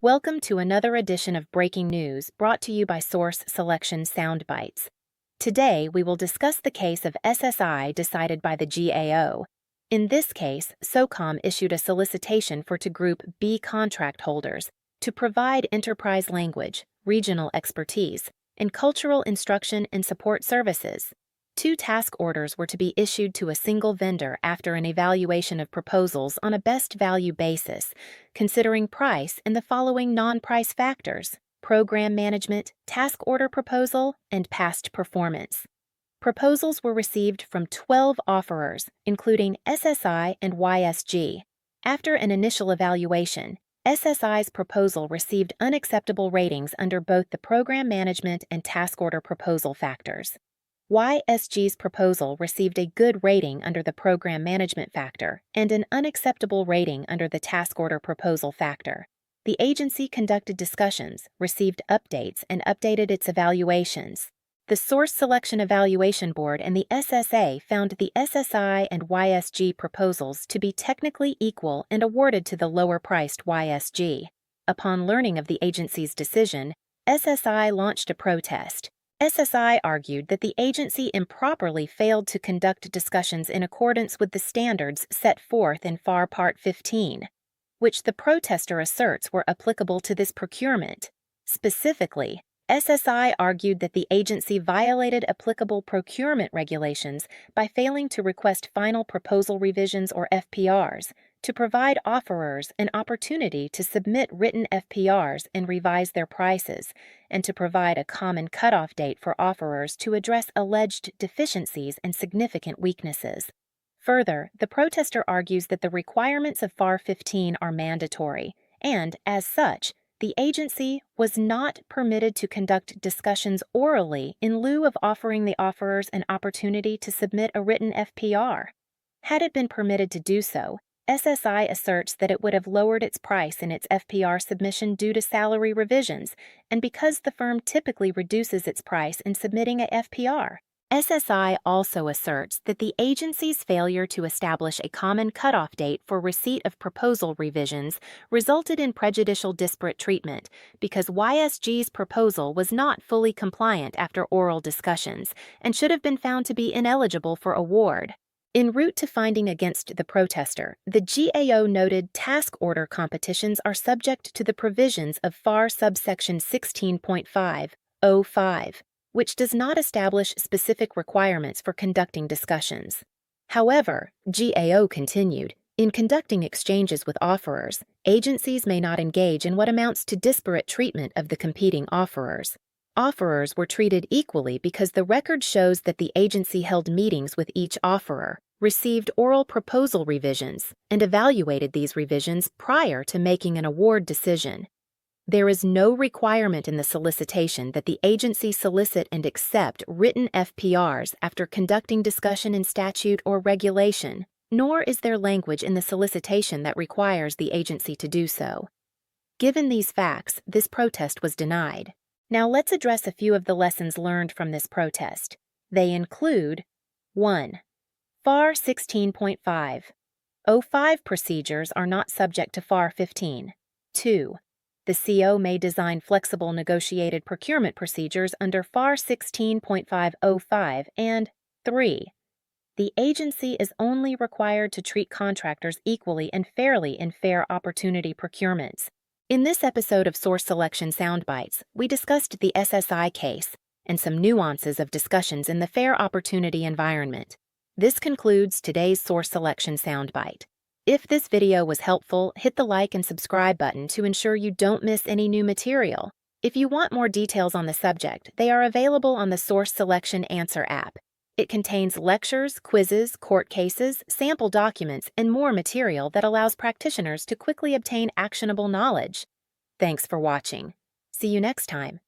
Welcome to another edition of Breaking News brought to you by Source Selection Soundbites. Today, we will discuss the case of SSI decided by the GAO. In this case, SOCOM issued a solicitation for to group B contract holders to provide enterprise language, regional expertise, and cultural instruction and support services. 2 task orders were to be issued to a single vendor after an evaluation of proposals on a best value basis, considering price and the following non-price factors: program management, task order proposal, and past performance. Proposals were received from 12 offerors, including SSI and YSG. After an initial evaluation, SSI's proposal received unacceptable ratings under both the program management and task order proposal factors. YSG's proposal received a good rating under the program management factor and an unacceptable rating under the task order proposal factor. The agency conducted discussions, received updates, and updated its evaluations. The Source Selection Evaluation Board and the SSA found the SSI and YSG proposals to be technically equal and awarded to the lower-priced YSG. Upon learning of the agency's decision, SSI launched a protest. SSI argued that the agency improperly failed to conduct discussions in accordance with the standards set forth in FAR Part 15, which the protester asserts were applicable to this procurement. Specifically, SSI argued that the agency violated applicable procurement regulations by failing to request final proposal revisions or FPRs, to provide offerors an opportunity to submit written FPRs and revise their prices, and to provide a common cutoff date for offerors to address alleged deficiencies and significant weaknesses. Further, the protester argues that the requirements of FAR 15 are mandatory, and, as such, the agency was not permitted to conduct discussions orally in lieu of offering the offerors an opportunity to submit a written FPR. Had it been permitted to do so, SSI asserts that it would have lowered its price in its FPR submission due to salary revisions, and because the firm typically reduces its price in submitting a FPR. SSI also asserts that the agency's failure to establish a common cutoff date for receipt of proposal revisions resulted in prejudicial disparate treatment because YSG's proposal was not fully compliant after oral discussions and should have been found to be ineligible for award. En route to finding against the protester, the GAO noted task order competitions are subject to the provisions of FAR subsection 16.5(05), which does not establish specific requirements for conducting discussions. However, GAO continued, in conducting exchanges with offerors, agencies may not engage in what amounts to disparate treatment of the competing offerors. Offerors were treated equally because the record shows that the agency held meetings with each offeror, received oral proposal revisions, and evaluated these revisions prior to making an award decision. There is no requirement in the solicitation that the agency solicit and accept written FPRs after conducting discussion in statute or regulation, nor is there language in the solicitation that requires the agency to do so. Given these facts, this protest was denied. Now let's address a few of the lessons learned from this protest. They include: 1. FAR 16.5(05) procedures are not subject to FAR 15. 2. The CO may design flexible negotiated procurement procedures under FAR 16.5(05), and 3. The agency is only required to treat contractors equally and fairly in fair opportunity procurements. In this episode of Source Selection Soundbites, we discussed the SSI case and some nuances of discussions in the fair opportunity environment. This concludes today's Source Selection Soundbite. If this video was helpful, hit the like and subscribe button to ensure you don't miss any new material. If you want more details on the subject, they are available on the Source Selection Answer app. It contains lectures, quizzes, court cases, sample documents, and more material that allows practitioners to quickly obtain actionable knowledge. Thanks for watching. See you next time.